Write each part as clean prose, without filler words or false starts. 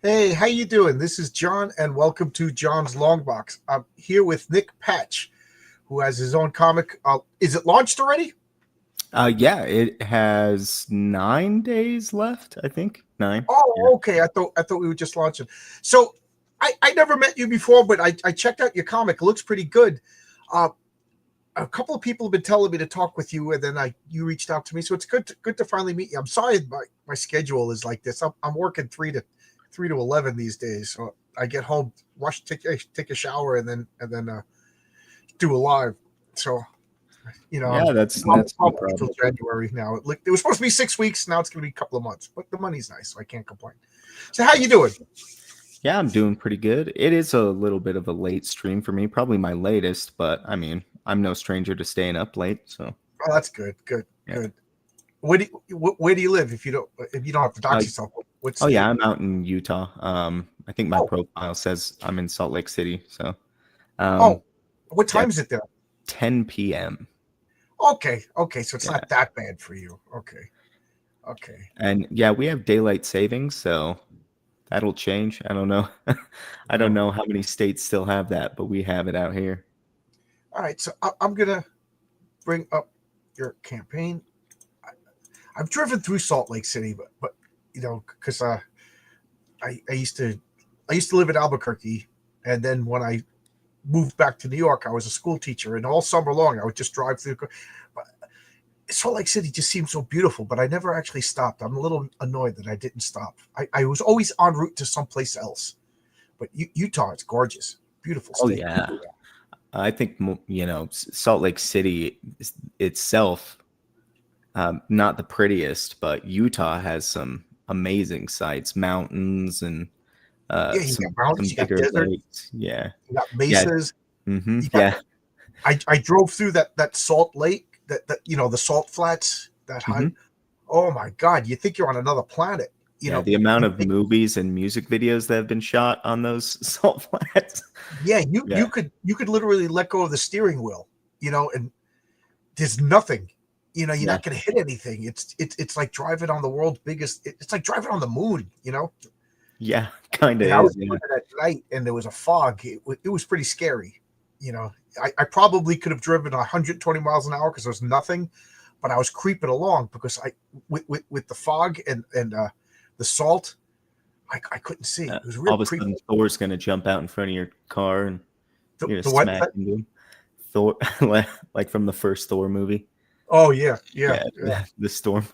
Hey, how you doing? This is John, and welcome to John's Long Box. I'm here with Nick Patch, who has his own comic. Is it launched already? Yeah, it has 9 days left, I think. Nine. Yeah. Oh, okay. I thought we were just launching. So, I never met you before, but I checked out your comic. It looks pretty good. Uh, a couple of people have been telling me to talk with you, and then you reached out to me. So it's good to finally meet you. I'm sorry my schedule is like this. I'm working three to 11 these days. So I get home, rush, take a shower, and then do a live. So Yeah, I'm that's no probably until problem. January now. It was supposed to be 6 weeks. Now it's going to be a couple of months, but the money's nice, so I can't complain. So how you doing? Yeah, I'm doing pretty good. It is a little bit of a late stream for me, probably my latest, but I mean, I'm no stranger to staying up late, so Oh, that's good. Good. yeah. Good. Where do you live? If you don't have to Uh, dox yourself, what oh yeah, state? I'm out in Utah. I think my Oh, profile says I'm in Salt Lake City, so oh, um what yeah, time is it there? 10 p.m. Okay, okay, so it's Yeah. not that bad for you. Okay, okay. And yeah, we have daylight savings, so that'll change. I don't know. I don't Oh. know how many states still have that, but we have it out here. All right, so I'm gonna bring up your campaign. I, I've driven through Salt Lake City, but because I used to live in Albuquerque, and then when I moved back to New York, I was a school teacher, and all summer long I would just drive through. But Salt Lake City just seems so beautiful, but I never actually stopped. I'm a little annoyed that I didn't stop. I was always en route to someplace else. But Utah, it's gorgeous, beautiful Oh state. yeah, I think Salt Lake City itself, not the prettiest, but Utah has some amazing sights, mountains, and Yeah, you got some mountains, you got bigger desert, lakes. Yeah, you got yeah, mesas. You got. yeah. I drove through that Salt Lake, that the Salt Flats, that high. hmm Oh my God, you think you're on another planet. You Yeah, know, the amount you of think, movies and music videos that have been shot on those salt flats. yeah, you Yeah, you could you could literally let go of the steering wheel, and there's nothing. You're yeah, not going to hit anything. It's like driving on the world's biggest. It's like driving on the moon. yeah. Kind of And I was is. doing Yeah, it at night, and there was a fog. It was pretty scary. I probably could have driven 120 miles an hour because there was nothing, but I was creeping along because with the fog and the salt, I couldn't see. It was all real of a creepy. sudden Thor's gonna jump out in front of your car and The, you're gonna the what? smack into him. Thor, like from the first Thor movie. Oh yeah, yeah, Yeah, yeah. the storm.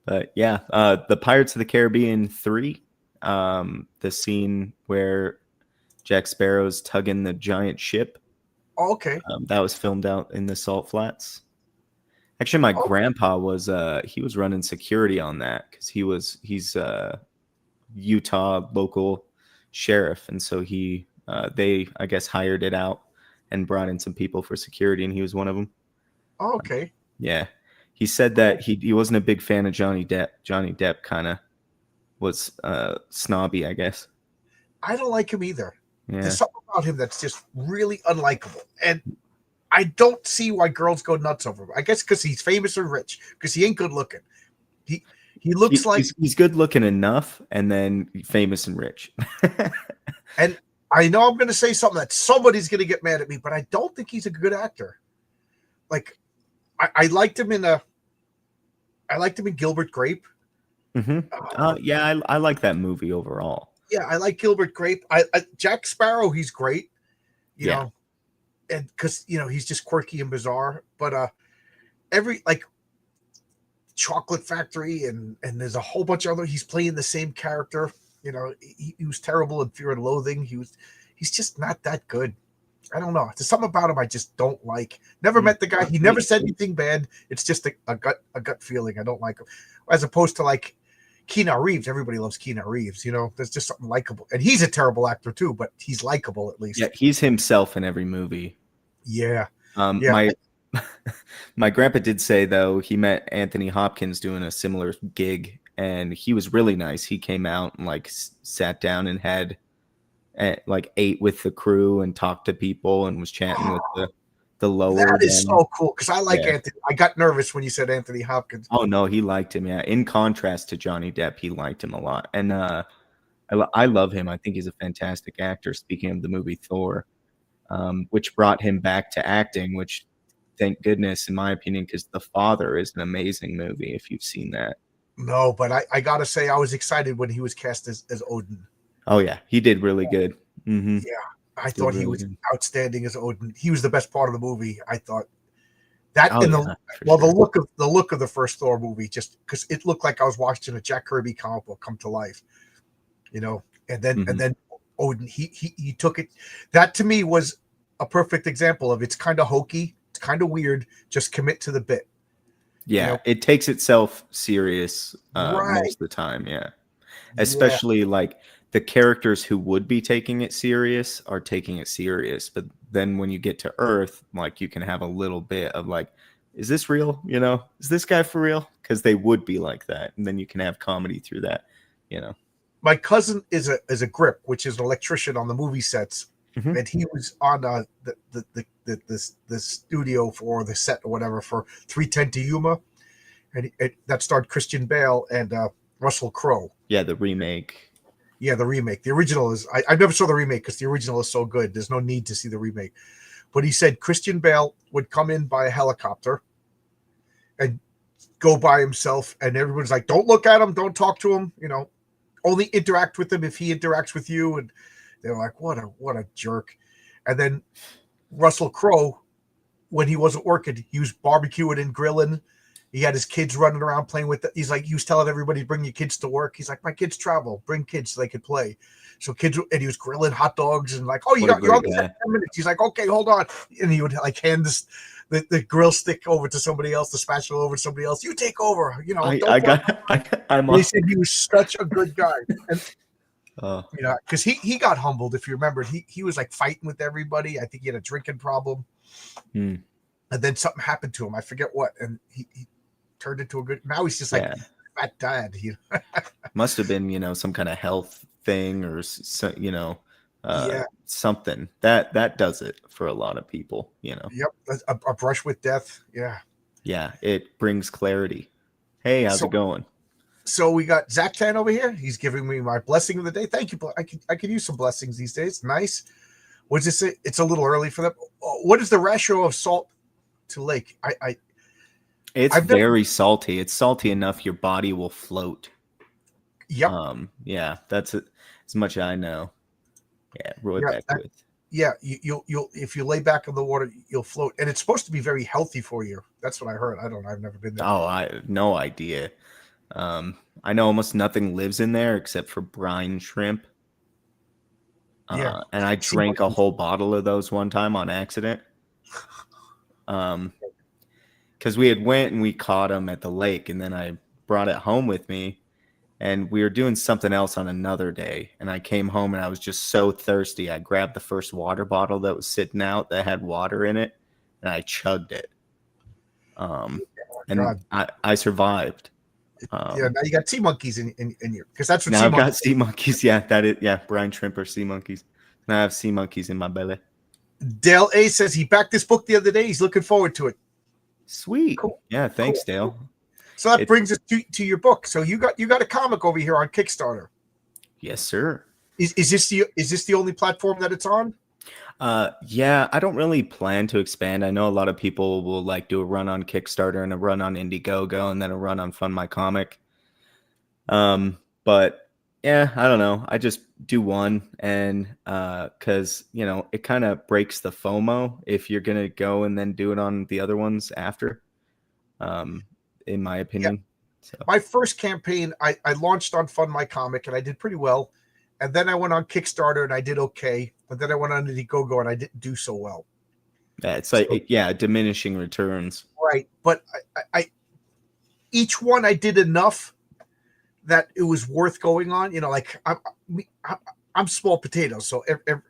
But yeah, the Pirates of the Caribbean 3, the scene where Jack Sparrow's tugging the giant ship, Oh, okay. that was filmed out in the salt flats. Actually, my Oh, grandpa was he was running security on that because he's Utah local sheriff, and so they I guess hired it out and brought in some people for security, and he was one of them. okay. Yeah. He said Cool. that he wasn't a big fan of Johnny Depp. Johnny Depp kind of was snobby, I guess. I don't like him either. There's Yeah. something about him that's just really unlikable, and I don't see why girls go nuts over him. I guess because he's famous or rich, because he ain't good looking. He he looks like, He's good looking enough and then famous and rich. and I know I'm going to say something that somebody's going to get mad at me, but I don't think he's a good actor. Like I liked him in Gilbert Grape. hmm Yeah, I like that movie overall. Yeah, I like Gilbert Grape. Jack Sparrow, he's great. You Yeah. know, and because he's just quirky and bizarre. But every like Chocolate Factory and there's a whole bunch of other. He's playing the same character. He was terrible in Fear and Loathing. He's just not that good. I don't know. There's something about him I just don't like. Never Mm. met the guy. He never said anything bad. It's just a gut feeling. I don't like him. As opposed to like Keanu Reeves. Everybody loves Keanu Reeves. There's just something likable. And he's a terrible actor too, but he's likable at Yeah, least. he's himself in every movie. Yeah. Yeah. My my grandpa did say though he met Anthony Hopkins doing a similar gig, and he was really nice. He came out and like sat down and had like ate with the crew and talked to people and was chatting with the lower That is men. so cool because I like Yeah. Anthony. I got nervous when you said Anthony Hopkins. Oh no, he liked him. Yeah. In contrast to Johnny Depp, he liked him a lot. And I love him. I think he's a fantastic actor. Speaking of the movie Thor, which brought him back to acting, which thank goodness, in my opinion, because The Father is an amazing movie if you've seen that. No, but I gotta say I was excited when he was cast as Odin. Oh yeah, he did really good. Hmm. Yeah, I Did thought he really was good. outstanding as Odin. He was the best part of the movie. I thought that Oh in yeah, the for well, sure. the look of the first Thor movie, just because it looked like I was watching a Jack Kirby comic book come to life, you know. And Hmm. then Odin, he took it. That to me was a perfect example of it's kind of hokey, it's kind of weird. Just commit to the bit, you Yeah, know. it takes itself serious Right? most of the time. Yeah, Yeah. especially like the characters who would be taking it serious are taking it serious, but then when you get to Earth, like you can have a little bit of like, is this real? You know, is this guy for real? Because they would be like that, and then you can have comedy through that. You know. My cousin is a grip, which is an electrician on the movie sets, Hmm. and he was on the studio for the set or whatever for 310 to Yuma, and that starred Christian Bale and Russell Crowe. Yeah, the remake. Yeah, the remake. The original is I never saw the remake because the original is so good. There's no need to see the remake. But he said Christian Bale would come in by a helicopter and go by himself, and everyone's like, "Don't look at him, don't talk to him," you know, only interact with him if he interacts with you. And they're like, what a jerk. And then Russell Crowe, when he wasn't working, he was barbecuing and grilling. He had his kids running around playing with he's like, he was telling everybody, bring your kids to work. He's like, my kids travel, bring kids so they could play. So kids, and he was grilling hot dogs and like, oh, What a you're great on the set guy. 10 minutes. He's like, okay, hold on. And he would like hand the grill stick over to somebody else, the spatula over to somebody else. You take over, you know, don't I worry. got I'm They on. said he was such a good guy. And Uh, you know, because he got humbled. If you remember, he was like fighting with everybody. I think he had a drinking problem, hmm, and then something happened to him. I forget what, and he turned into a good. Now he's just like yeah, fat dad. must have been some kind of health thing or Yeah, something that does it for a lot of people. yep. A brush with death. Yeah. Yeah, it brings clarity. Hey, how's it So going? so we got Zach Tan over here. He's giving me my blessing of the day. Thank you. I could use some blessings these days. Nice. What's this? It's a little early for them. What is the ratio of salt to lake? It's I've never. very salty. It's salty enough your body will float. Yep. Yeah, that's it. As much as I know. Yeah, Roy Yeah. Beckwith. Yeah, you'll if you lay back in the water, you'll float, and it's supposed to be very healthy for you. That's what I heard. I don't know. I've never been there. Oh, I have no idea. I know almost nothing lives in there except for brine shrimp. Yeah, And I sea drank a monkeys. whole bottle of those one time on accident. Um, because we had went and we caught them at the lake, and then I brought it home with me, and we were doing something else on another day, and I came home and I was just so thirsty. I grabbed the first water bottle that was sitting out that had water in it, and I chugged it. Um, Oh my and God. I survived. Yeah. Now you got sea monkeys in your because that's what Now sea I've got monkeys. sea monkeys. Yeah, that is. Yeah, brine shrimp or sea monkeys. Now I have sea monkeys in my belly. Dale A says he backed this book the other day. He's looking forward to it. Sweet. Cool. Yeah, Cool. thanks, Dale. So that It brings us to your book. So you got a comic over here on Kickstarter. Yes, sir. Is this the only platform that it's on? Yeah, I don't really plan to expand. I know a lot of people will like do a run on Kickstarter and a run on Indiegogo and then a run on Fund My Comic. But yeah, I don't know. I just do one and because it kind of breaks the FOMO if you're gonna go and then do it on the other ones after. Um, in my Yeah. opinion. So My first campaign, I launched on Fund My Comic and I did pretty well. And then I went on Kickstarter and I did okay. But then I went on Indiegogo and I didn't do so well. yeah, it's like So diminishing returns. right, but I each one I did enough that it was worth going on. You know, like I'm small potatoes, so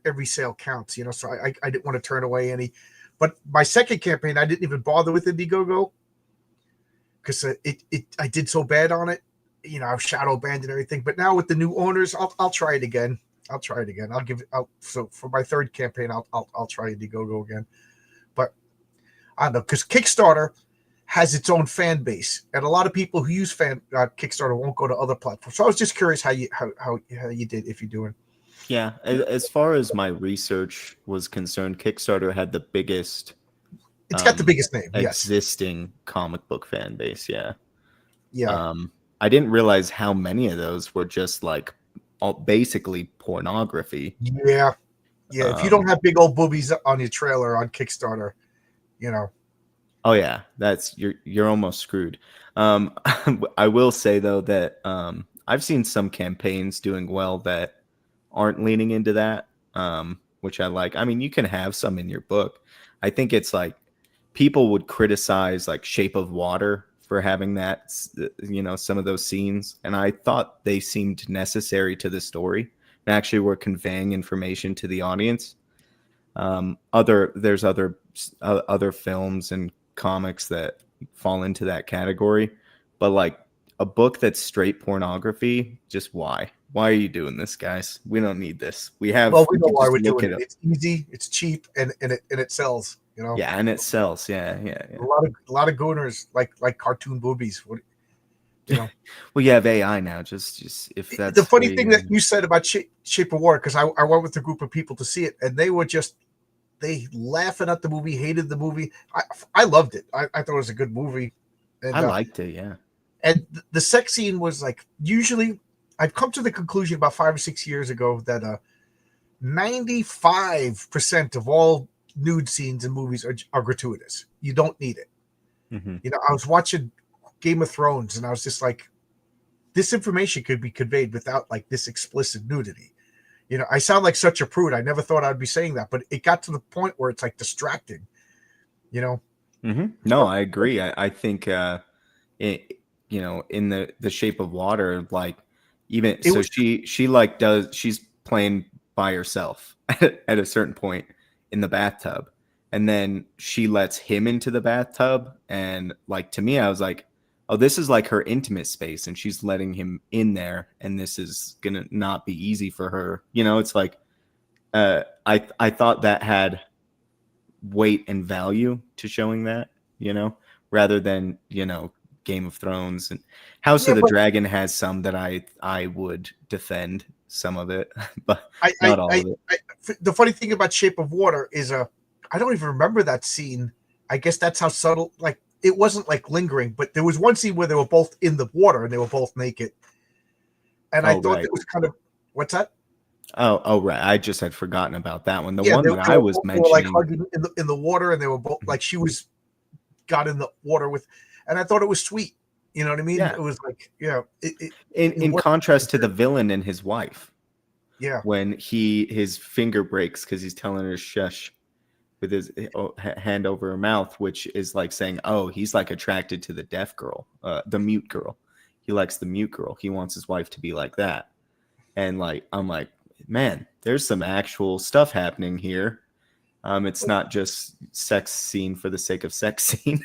every sale counts. You know, so I didn't want to turn away any. But my second campaign, I didn't even bother with Indiegogo because I did so bad on it. You know, I've shadow banned and everything. But now with the new owners, I'll try it again. I'll try it again. So for my third campaign, I'll try Indiegogo again. But I don't know because Kickstarter, has its own fan base, and a lot of people who use Kickstarter won't go to other platforms. So I was just curious how you did, if you're doing. Yeah, as far as my research was concerned, Kickstarter had the biggest It's got the biggest name, yes. existing comic book fan base. Yeah. Yeah. I didn't realize how many of those were just like basically pornography. Yeah. Yeah. If you don't have big old boobies on your trailer on Kickstarter, you know. Oh yeah, you're almost screwed. I will say though that I've seen some campaigns doing well that aren't leaning into that, which I like. I mean, you can have some in your book. I think it's like people would criticize like Shape of Water for having that, some of those scenes, and I thought they seemed necessary to the story and actually were conveying information to the audience. There's other films and comics that fall into that category, but like a book that's straight pornography, just why are you doing this, guys? We don't need this. We know why we're doing it. It's easy, it's cheap, and it sells, you know. Yeah, and it sells. Yeah. A lot of gooners like cartoon boobies. You know. Well, you have AI now. Just if that's the funny thing that you said about Shape of Water, because I went with a group of people to see it, and they laughing at the movie, hated the movie. I loved it. I thought it was a good movie. And, I liked it, yeah. And the sex scene was like, usually I've come to the conclusion about 5 or 6 years ago that 95% of all nude scenes in movies are gratuitous. You don't need it. Mm-hmm. You know, I was watching Game of Thrones and I was just like, this information could be conveyed without like this explicit nudity. You know, I sound like such a prude. I never thought I'd be saying that, but it got to the point where it's like distracting, you know? Mm-hmm. No, I agree. I think, in the Shape of Water, like she's playing by herself at a certain point in the bathtub, and then she lets him into the bathtub. And like, to me, I was like, oh, this is like her intimate space, and she's letting him in there, and this is gonna not be easy for her. You know, it's like, I thought that had weight and value to showing that, rather than, Game of Thrones and House of the Dragon has some that I would defend some of it, but not all of it. The funny thing about Shape of Water is I don't even remember that scene. I guess that's how subtle, like, it wasn't like lingering, but there was one scene where they were both in the water and they were both naked. And I thought it was kind of, what's that? Oh, right. I just had forgotten about that one. The one that I was mentioning, like hugging in the water, and they were both like, she got in the water with, and I thought it was sweet. You know what I mean? Yeah. It was like, in contrast to the villain and his wife. Yeah. When his finger breaks because he's telling her shush with his hand over her mouth, which is like saying, oh, he's like attracted to the deaf girl, the mute girl. He likes the mute girl. He wants his wife to be like that. And like, I'm like, man, there's some actual stuff happening here. It's not just sex scene for the sake of sex scene.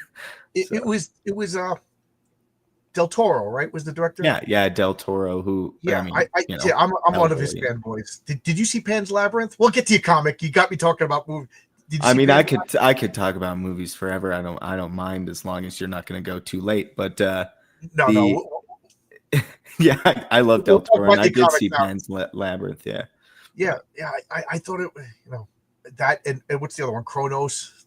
It was Del Toro, right? Was the director? Yeah, Del Toro. Who? Yeah, I'm one of his fanboys. Did you see Pan's Labyrinth? We'll get to your comic. You got me talking about movies. I could talk about movies forever. I don't mind as long as you're not going to go too late. But no. Yeah, I love Del Toro, and I did see Pan's Labyrinth. Yeah. I thought it, that and what's the other one? Kronos.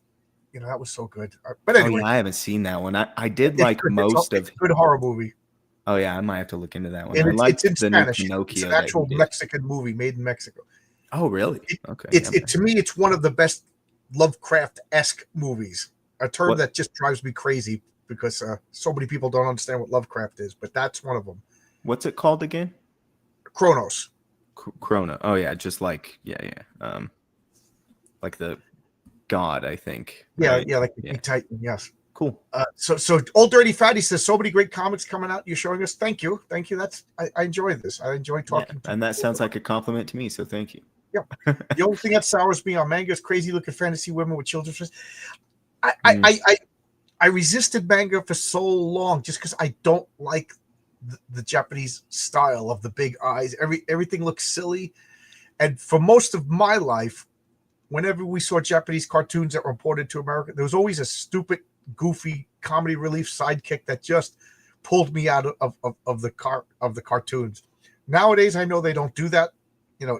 That was so good. But anyway, I haven't seen that one. I did like most of. It's a good horror movie. Oh yeah, I might have to look into that one. And I liked it's in the Spanish. new Pinocchio. It's an actual Mexican movie made in Mexico. Oh really? Okay. To me, it's one of the best Lovecraft-esque movies. A term that just drives me crazy because so many people don't understand what Lovecraft is, but that's one of them. What's it called again? Kronos. Chrono. Oh yeah, just like like the god, I think. Yeah, right? like the big Titan. Yes. Cool. So Old Dirty Fatty says so many great comics coming out. You're showing us. Thank you. I enjoy this. I enjoy talking. And that sounds like a compliment to me. So thank you. Yeah. The only thing that sours me on manga is crazy looking fantasy women with children's face. I resisted manga for so long just because I don't like the Japanese style of the big eyes. Everything looks silly, and for most of my life, whenever we saw Japanese cartoons that were imported to America, there was always a stupid, goofy comedy relief sidekick that just pulled me out of the cartoons. Nowadays, I know they don't do that. You know,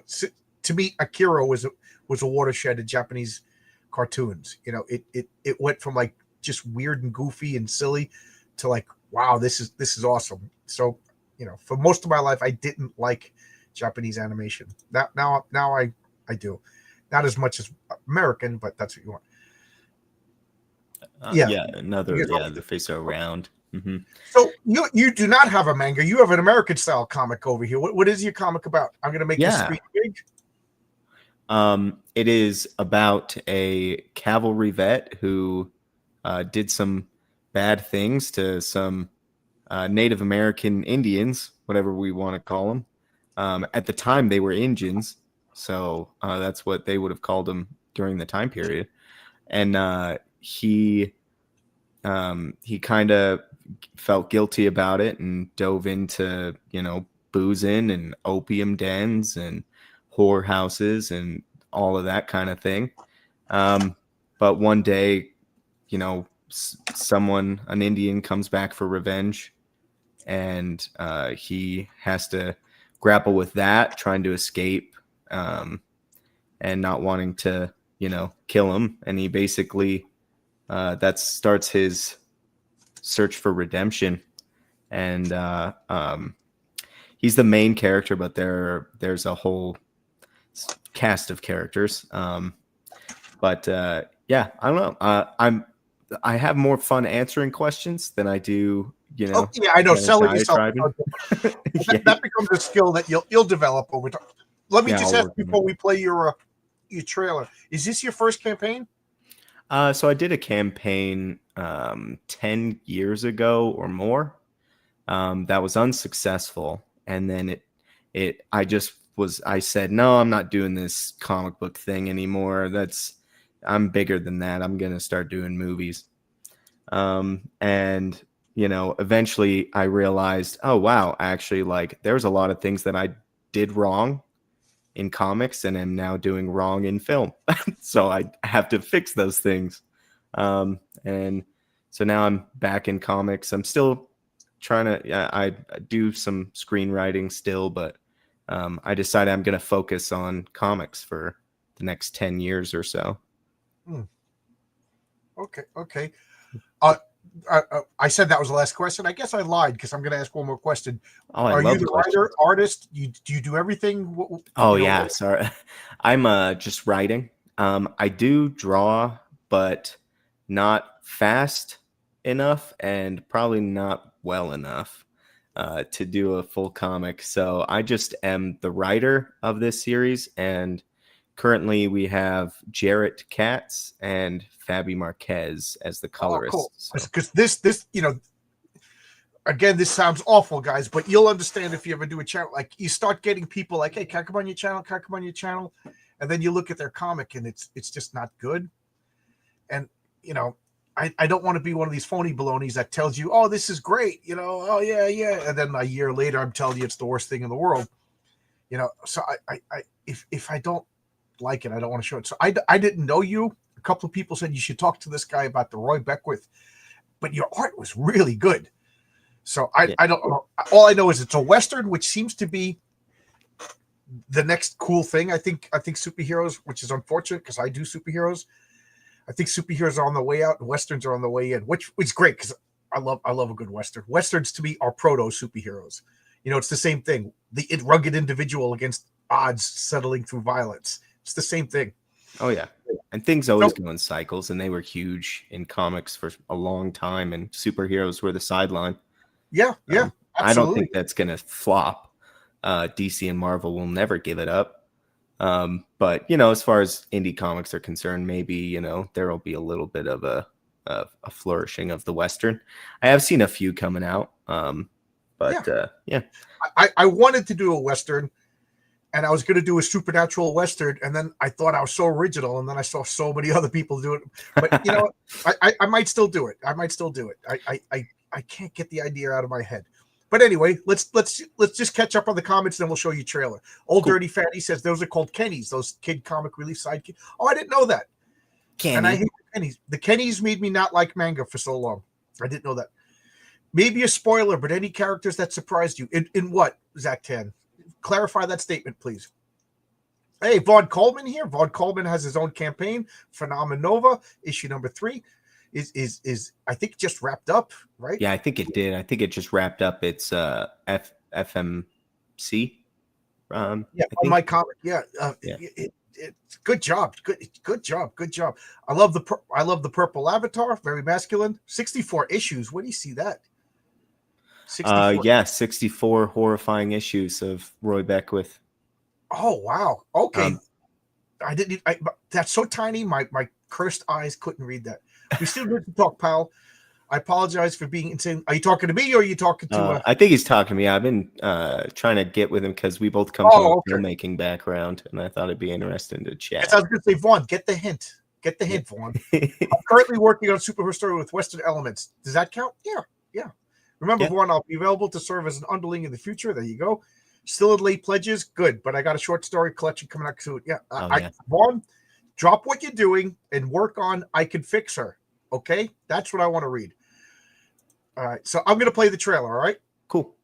to me, Akira was a watershed in Japanese cartoons. You know, it went from like just weird and goofy and silly to like, wow, this is awesome. So, you know, for most of my life, I didn't like Japanese animation. Now I do, not as much as American, but that's what you want. The face around. Mm-hmm. So you do not have a manga. You have an American style comic over here. What is your comic about? I'm going to make this screen big. It is about a cavalry vet who did some bad things to some Native American Indians, whatever we want to call them. At the time, they were Injuns, so that's what they would have called them during the time period. And he kind of felt guilty about it and dove into, you know, boozing and opium dens and whorehouses and all of that kind of thing. But one day, you know, an Indian comes back for revenge, and he has to grapple with that, trying to escape, and not wanting to, you know, kill him. And he basically, that starts his search for redemption. And he's the main character, but there's a whole cast of characters. But yeah, I don't know. I have more fun answering questions than I do, you know. Oh, yeah, I know. Selling yourself that becomes a skill that you'll develop over time. Let me just ask before we play your trailer. Is this your first campaign? So I did a campaign 10 years ago or more. That was unsuccessful, and then I said, no, I'm not doing this comic book thing anymore. I'm bigger than that. I'm going to start doing movies. And, you know, eventually I realized, oh, wow, actually, like, there's a lot of things that I did wrong in comics and am now doing wrong in film. So I have to fix those things. And so now I'm back in comics. I'm still trying to, I do some screenwriting still, but I decided I'm going to focus on comics for the next 10 years or so. Okay. I said that was the last question. I guess I lied because I'm going to ask one more question. Are you the writer, artist? Do you do everything? Yeah. Sorry. I'm just writing. I do draw, but not fast enough and probably not well enough to do a full comic. So I just am the writer of this series, and currently we have Jarrett Katz and Fabi Marquez as the colorists. Oh, cool. Because this, you know, again, this sounds awful, guys, but you'll understand if you ever do a channel. Like, you start getting people like, hey, can I come on your channel? Can I come on your channel? And then you look at their comic and it's just not good. And, you know, I don't want to be one of these phony balonies that tells you, oh, this is great. You know, oh, yeah. And then a year later, I'm telling you it's the worst thing in the world. You know, so if I don't like it, I don't want to show it. So I didn't know you. A couple of people said you should talk to this guy about the Roy Beckwith, but your art was really good. So I don't know. All I know is it's a Western, which seems to be the next cool thing. I think superheroes, which is unfortunate because I do superheroes. I think superheroes are on the way out and Westerns are on the way in, which is great because I love a good Western. Westerns to me are proto superheroes. You know, it's the same thing. The rugged individual against odds settling through violence. It's the same thing. Oh, yeah. And things always go in cycles, and they were huge in comics for a long time, and superheroes were the sideline. Yeah, absolutely. I don't think that's going to flop. DC and Marvel will never give it up. But, you know, as far as indie comics are concerned, maybe, you know, there will be a little bit of a flourishing of the Western. I have seen a few coming out. But yeah. I wanted to do a Western, and I was going to do a supernatural Western, and then I thought I was so original, and then I saw so many other people do it. But, you know, I might still do it. I can't get the idea out of my head. But anyway, let's just catch up on the comments, then we'll show you trailer. Old cool. Dirty Fatty says those are called Kennies, those kid comic relief sidekick. Oh, I didn't know that. Kenny. And I hate the Kennies. The Kennies made me not like manga for so long. I didn't know that. Maybe a spoiler, but any characters that surprised you? In what, Zach Tan? Clarify that statement, please. Hey, Vaughn Coleman here. Vaughn Coleman has his own campaign, Phenomenova, issue number 3. Is I think just wrapped up, right? Yeah, I think it did. I think it just wrapped up. It's FMC. On my comic. Yeah. It's good job. Good job. I love the purple avatar. Very masculine. 64 issues. Where do you see that? 64. 64 horrifying issues of Roy Beckwith. Oh wow. Okay. That's so tiny. My cursed eyes couldn't read that. We still need to talk, pal. I apologize for being insane. Are you talking to me or are you talking to? I think he's talking to me. I've been trying to get with him because we both come from a filmmaking background, and I thought it'd be interesting to chat. Yes, I was going to say, Vaughn, get the hint. Get the hint, Vaughn. I'm currently working on a superhero story with Western Elements. Does that count? Yeah. Remember, Vaughn, I'll be available to serve as an underling in the future. There you go. Still in late pledges. Good, but I got a short story collection coming out soon. Yeah. Vaughn, drop what you're doing and work on I Can Fix Her. Okay? That's what I want to read. All right. So I'm going to play the trailer. All right? Cool.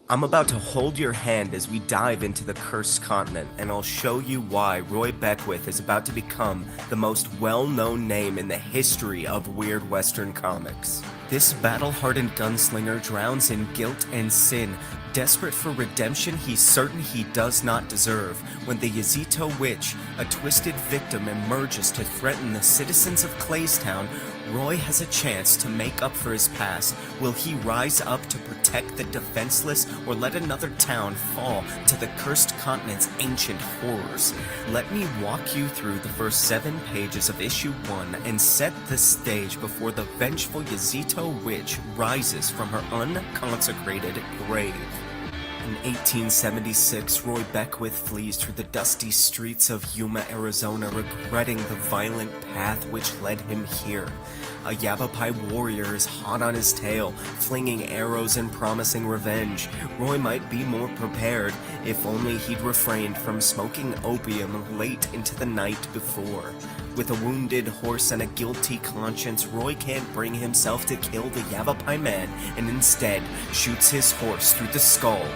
I'm about to hold your hand as we dive into the Cursed Continent, and I'll show you why Roy Beckwith is about to become the most well-known name in the history of Weird Western comics. This battle-hardened gunslinger drowns in guilt and sin, desperate for redemption he's certain he does not deserve. When the Yazito Witch, a twisted victim, emerges to threaten the citizens of Claystown, Roy has a chance to make up for his past. Will he rise up to protect the defenseless or let another town fall to the Cursed Continent's ancient horrors? Let me walk you through the first 7 pages of issue 1 and set the stage before the vengeful Yazito Witch rises from her unconsecrated grave. In 1876, Roy Beckwith flees through the dusty streets of Yuma, Arizona, regretting the violent path which led him here. A Yavapai warrior is hot on his tail, flinging arrows and promising revenge. Roy might be more prepared if only he'd refrained from smoking opium late into the night before. With a wounded horse and a guilty conscience, Roy can't bring himself to kill the Yavapai man and instead shoots his horse through the skull.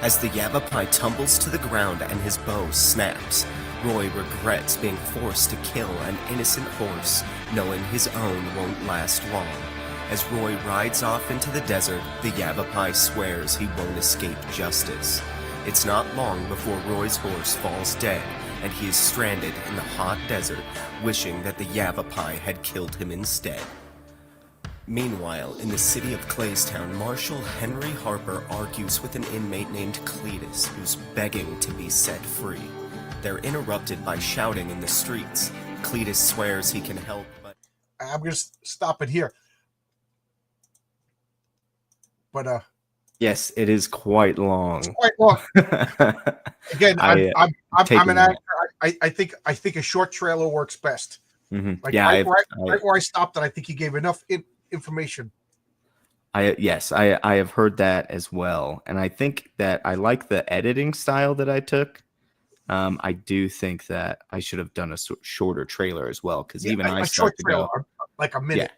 As the Yavapai tumbles to the ground and his bow snaps, Roy regrets being forced to kill an innocent horse, knowing his own won't last long. As Roy rides off into the desert, the Yavapai swears he won't escape justice. It's not long before Roy's horse falls dead, and he is stranded in the hot desert, wishing that the Yavapai had killed him instead. Meanwhile, in the city of Claystown, Marshal Henry Harper argues with an inmate named Cletus, who's begging to be set free. They're interrupted by shouting in the streets. Cletus swears he can help, but... I'm going to stop it here. But, yes, it is quite long. It's quite long. Again, I'm an actor. I think a short trailer works best. Mm-hmm. Like right where I stopped, and I think you gave enough information. I have heard that as well, and I think that I like the editing style that I took. I do think that I should have done a shorter trailer as well, because I start to go like a minute,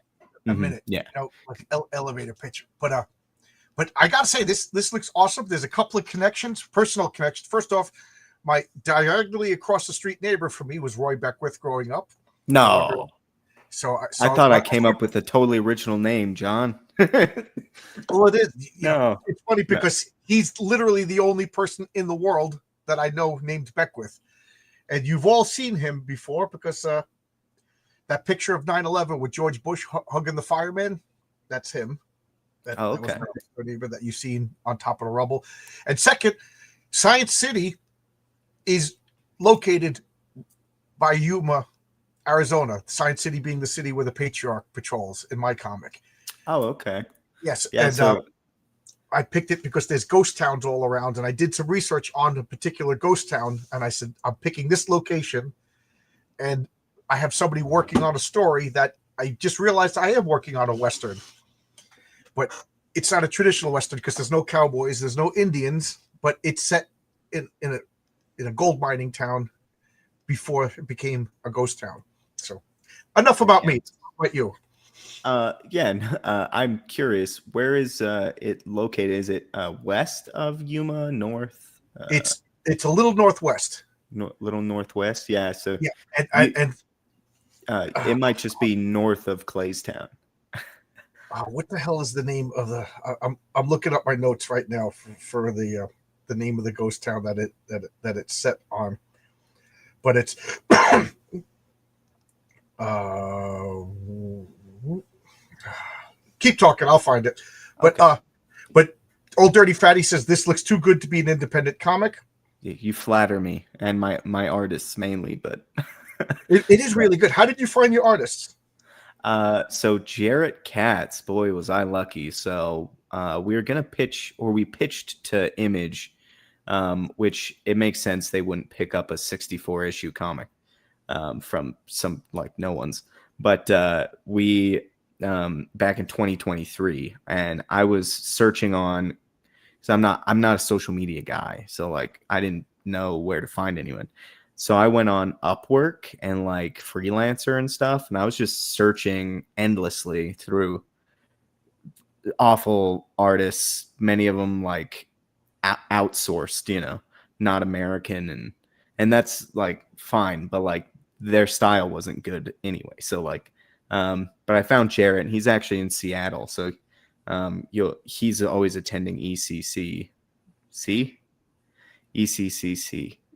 like elevator pitch. But I gotta say, this looks awesome. There's a couple of connections, personal connections. First off, my diagonally across the street neighbor for me was Roy Beckwith growing up. No. So I thought I came up with a totally original name, John. Well, it is. No, it's funny because he's literally the only person in the world that I know named Beckwith, and you've all seen him before because that picture of 9/11 with George Bush hugging the fireman, that's him. That was my neighbor that you've seen on top of the rubble. And second, Science City is located by Yuma, Arizona. Science City being the city where the Patriarch patrols in my comic. Oh, okay. Yes, yeah, and I picked it because there's ghost towns all around, and I did some research on a particular ghost town, and I said, I'm picking this location, and I have somebody working on a story that I just realized I am working on a Western, but it's not a traditional Western because there's no cowboys, there's no Indians, but it's set in a gold mining town before it became a ghost town. So enough about me. What about you? I'm curious. Where is it located? Is it west of Yuma, north, It's a little northwest. little northwest? Yeah. So Yeah, you, and it might just be north of Claystown. what the hell is the name of the? I'm looking up my notes right now for the name of the ghost town that it's set on, but it's keep talking, I'll find it. But Okay. but Old Dirty Fatty says this looks too good to be an independent comic. You flatter me and my artists mainly, but It is really good. How did you find your artists? so Jarrett Katz, boy, was I lucky. So we were gonna pitch, or we pitched to Image, which it makes sense they wouldn't pick up a 64 issue comic from some like no one's. But we back in 2023, and I was searching on, because I'm not a social media guy, so like I didn't know where to find anyone. So I went on Upwork and like Freelancer and stuff, and I was just searching endlessly through awful artists, many of them like outsourced, not American, and that's like fine, but like their style wasn't good anyway. So like, but I found Jarrett, and he's actually in Seattle, so he's always attending ECCC.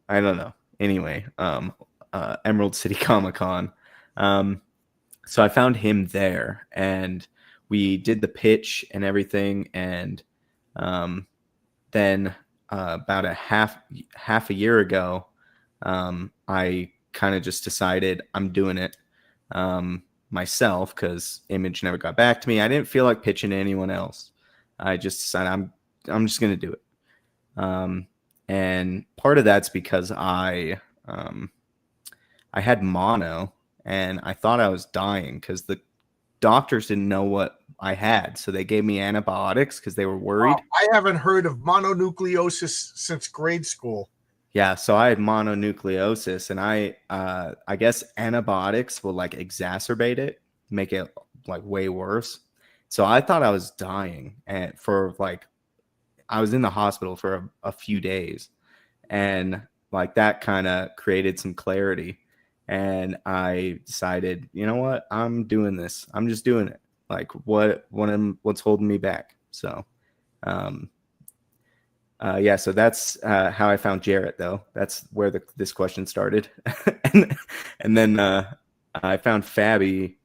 I don't know. Anyway, Emerald City Comic Con. So I found him there, and we did the pitch and everything, and then about a half a year ago, I kind of just decided I'm doing it myself, because Image never got back to me. I didn't feel like pitching to anyone else. I just decided I'm just gonna do it. And part of that's because I had mono, and I thought I was dying because the doctors didn't know what I had, so they gave me antibiotics because they were worried. I haven't heard of mononucleosis since grade school. Yeah, so I had mononucleosis, and I guess antibiotics will like exacerbate it, make it like way worse. So I thought I was dying, and for like I was in the hospital for a few days, and like that kind of created some clarity, and I decided, you know what, I'm doing this. I'm just doing it. Like what's holding me back? So yeah, so that's how I found Jarrett, though. That's where this question started. and then I found Fabi.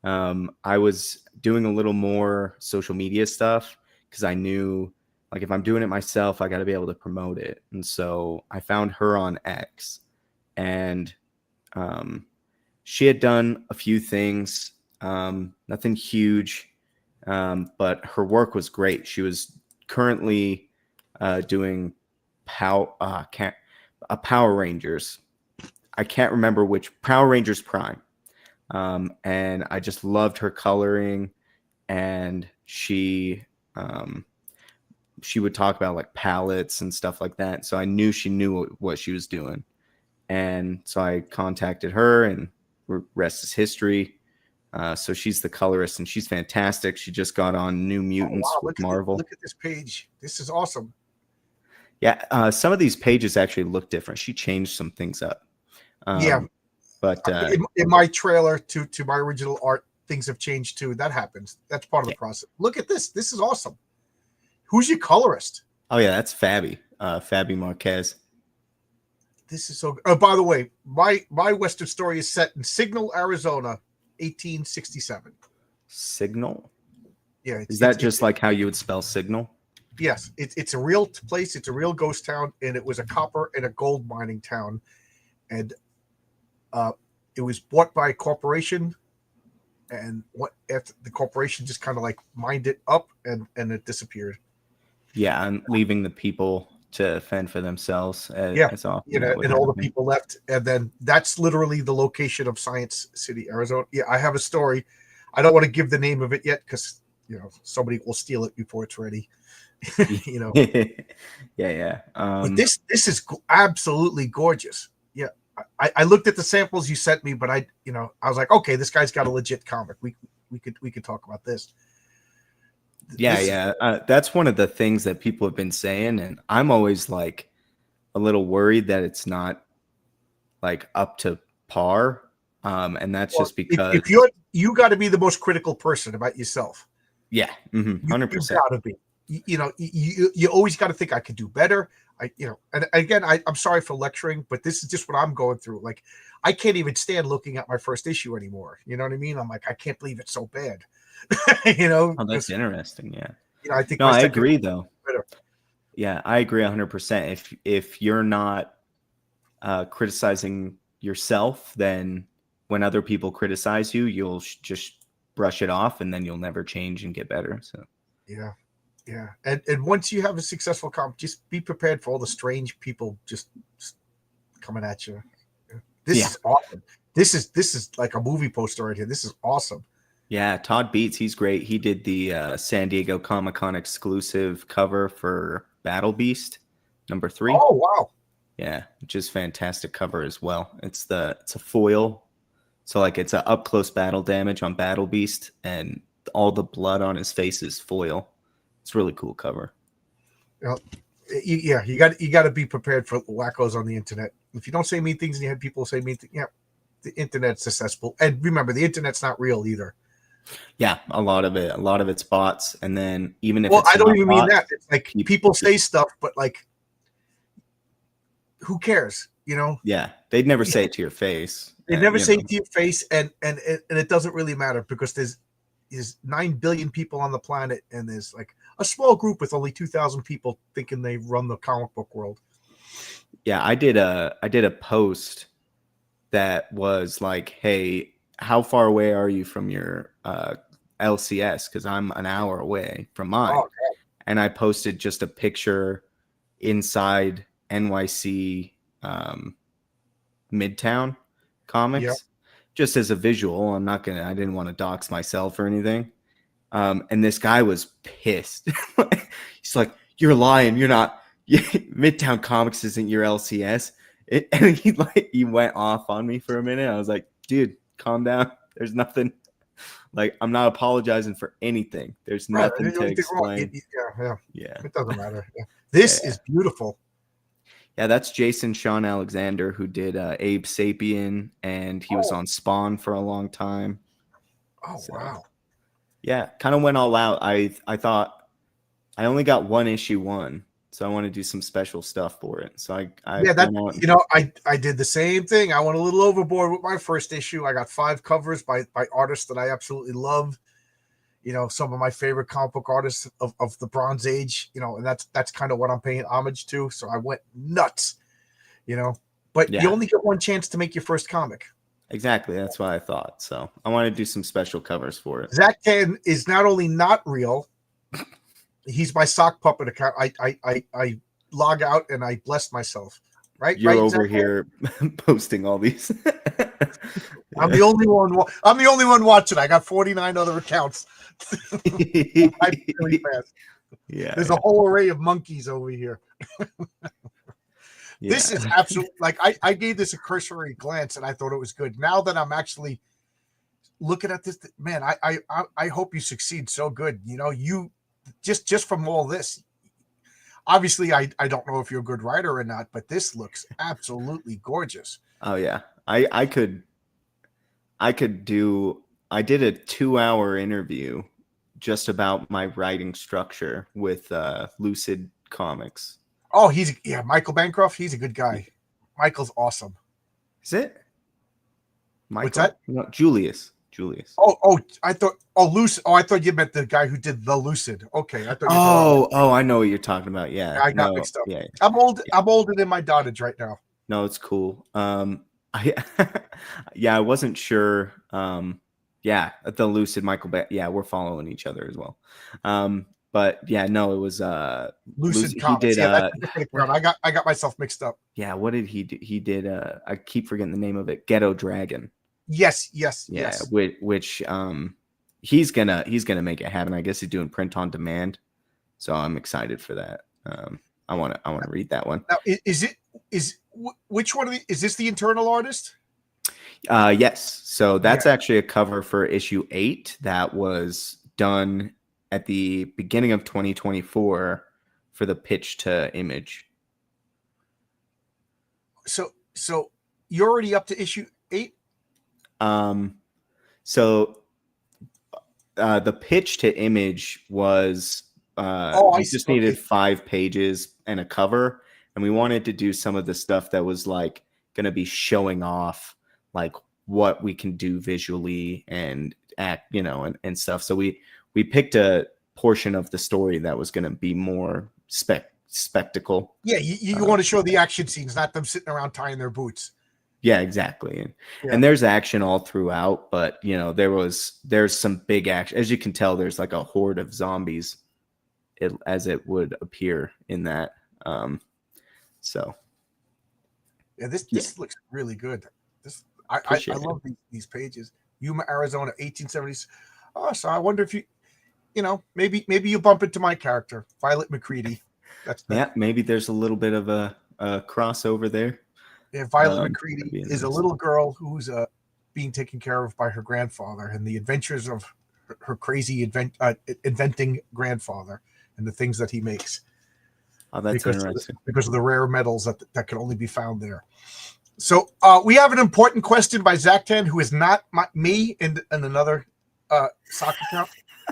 I was doing a little more social media stuff because I knew, like, if I'm doing it myself, I got to be able to promote it. And so I found her on X, and she had done a few things, nothing huge, but her work was great. She was currently doing Power Rangers. I can't remember which, Power Rangers Prime. And I just loved her coloring, and she would talk about like palettes and stuff like that. So I knew she knew what she was doing. And so I contacted her, and rest is history. So she's the colorist, and she's fantastic. She just got on New Mutants with Marvel. Look at this page. This is awesome. Yeah, some of these pages actually look different. She changed some things up. Yeah, but in my trailer to my original art, things have changed too. That happens. That's part of the process. Look at this. This is awesome. Who's your colorist? Oh yeah, that's Fabi. Fabi Marquez. This is so. Oh, by the way, my Western story is set in Signal, Arizona, 1867. Signal. Yeah, is that just like how you would spell signal? Yes, it's a real place. It's a real ghost town, and it was a copper and a gold mining town, and it was bought by a corporation, and what after the corporation just kind of like mined it up, and it disappeared. Yeah, and leaving the people to fend for themselves. And all the people left, and then that's literally the location of Science City, Arizona. Yeah, I have a story. I don't want to give the name of it yet because somebody will steal it before it's ready. Yeah. But this is absolutely gorgeous. Yeah, I looked at the samples you sent me, but I was like, okay, this guy's got a legit comic. We we could talk about this. Yeah, This- yeah. That's one of the things that people have been saying, and I'm always like a little worried that it's not like up to par. And that's well, just because, if you got to be the most critical person about yourself. yeah, You 100%. got to be. You always got to think I could do better. And again, I'm sorry for lecturing, but this is just what I'm going through. Like, I can't even stand looking at my first issue anymore. You know what I mean? I'm like, I can't believe it's so bad. Oh, that's 'cause, interesting. Yeah. I think No, my I second agree though. better. Yeah, I agree 100%. If you're not criticizing yourself, then when other people criticize you, you'll just brush it off, and then you'll never change and get better. So Yeah. Yeah. And once you have a successful comp, just be prepared for all the strange people just coming at you. This Yeah. is awesome. This is like a movie poster right here. This is awesome. yeah, Todd Beats, he's great. He did the San Diego Comic-Con exclusive cover for Battle Beast #3. Oh wow. Yeah, which is fantastic cover as well. It's a foil, so like it's a up close battle damage on Battle Beast, and all the blood on his face is foil. It's a really cool cover. Yeah, you got to be prepared for wackos on the internet. If you don't say mean things and you have people say mean things, yeah, the internet's successful. And remember, the internet's not real either. Yeah, a lot of it's bots, and then even if Well, it's I don't not even mean bots, that. It's like people say stuff, but like, who cares? yeah, they'd never say it to your face. They never say know. it to your face, and it doesn't really matter because there's 9 billion people on the planet, and there's like a small group with only 2,000 people thinking they run the comic book world. Yeah, I did a post that was like, hey, how far away are you from your LCS? Because I'm an hour away from mine. Oh, And I posted just a picture inside NYC Midtown Comics, Yep. just as a visual. I didn't want to dox myself or anything. And this guy was pissed. He's like, you're lying. You're not. Midtown Comics isn't your LCS. And he went off on me for a minute. I was like, dude, calm down. There's nothing. Like, I'm not apologizing for anything. There's nothing to explain. Yeah. It doesn't matter. Yeah. This is beautiful. Yeah, that's Jason Sean Alexander, who did Abe Sapien, and he was on Spawn for a long time. Oh, So, wow. yeah, kind of went all out. I thought I only got one issue 1, so I want to do some special stuff for it. So I did the same thing. I went a little overboard with my first issue. I got 5 covers by artists that I absolutely love. Some of my favorite comic book artists of the Bronze Age. And that's kind of what I'm paying homage to. So I went nuts. But Yeah. you only get one chance to make your first comic. exactly. That's what I thought. So I want to do some special covers for it. Zach Ken is not only not real, he's my sock puppet account. I log out and I bless myself. Right? You're right, over Zach Ken? here posting all these. I'm the only one. I'm the only one watching. I got 49 other accounts. I type really fast. Yeah. There's a whole array of monkeys over here. This is absolute. Like I gave this a cursory glance and I thought it was good. Now that I'm actually looking at this, man, I hope you succeed so good. You just from all this. Obviously, I don't know if you're a good writer or not, but this looks absolutely gorgeous. Oh yeah. I did a 2-hour interview just about my writing structure with Lucid Comics. Oh, Michael Bancroft. He's a good guy. Michael's awesome. Is it? Michael? What's that? No, Julius. I thought. Oh, Lucid. Oh, I thought you meant the guy who did the Lucid. Okay, I thought. I know what you're talking about. Yeah, I got mixed up. Yeah, I'm old. I'm older than my dottage right now. no, it's cool. I wasn't sure. The Lucid Michael. We're following each other as well. But yeah, no, it was Lucid he Comics. did. I got myself mixed up. Yeah, what did he do? He did. I keep forgetting the name of it. Ghetto Dragon. Yes. Yeah, which he's gonna make it happen. I guess he's doing print on demand, so I'm excited for that. I want to read that one. Now, which one of is this the internal artist? Yes. So that's actually a cover for issue 8 that was done at the beginning of 2024 for the pitch to Image. So you're already up to issue 8? So the pitch to Image was I we see. just needed Okay. 5 pages and a cover, and we wanted to do some of the stuff that was like going to be showing off like what we can do visually and act, and stuff. So we picked a portion of the story that was going to be more spectacle. Yeah, you want to show the action scenes, not them sitting around tying their boots. Yeah, exactly. Yeah. And there's action all throughout, but there's some big action. As you can tell, there's like a horde of zombies as it would appear in that. So yeah, this looks really good. I love these pages. Yuma, Arizona, 1870s. Oh, so I wonder if maybe you bump into my character, Violet McCready. Maybe there's a little bit of a crossover there. Yeah, Violet McCready is a little girl who's being taken care of by her grandfather, and the adventures of her crazy inventing grandfather and the things that he makes. Oh, that's interesting. Because of the rare metals that can only be found there. So we have an important question by Zachtan, who is not me and another sock account.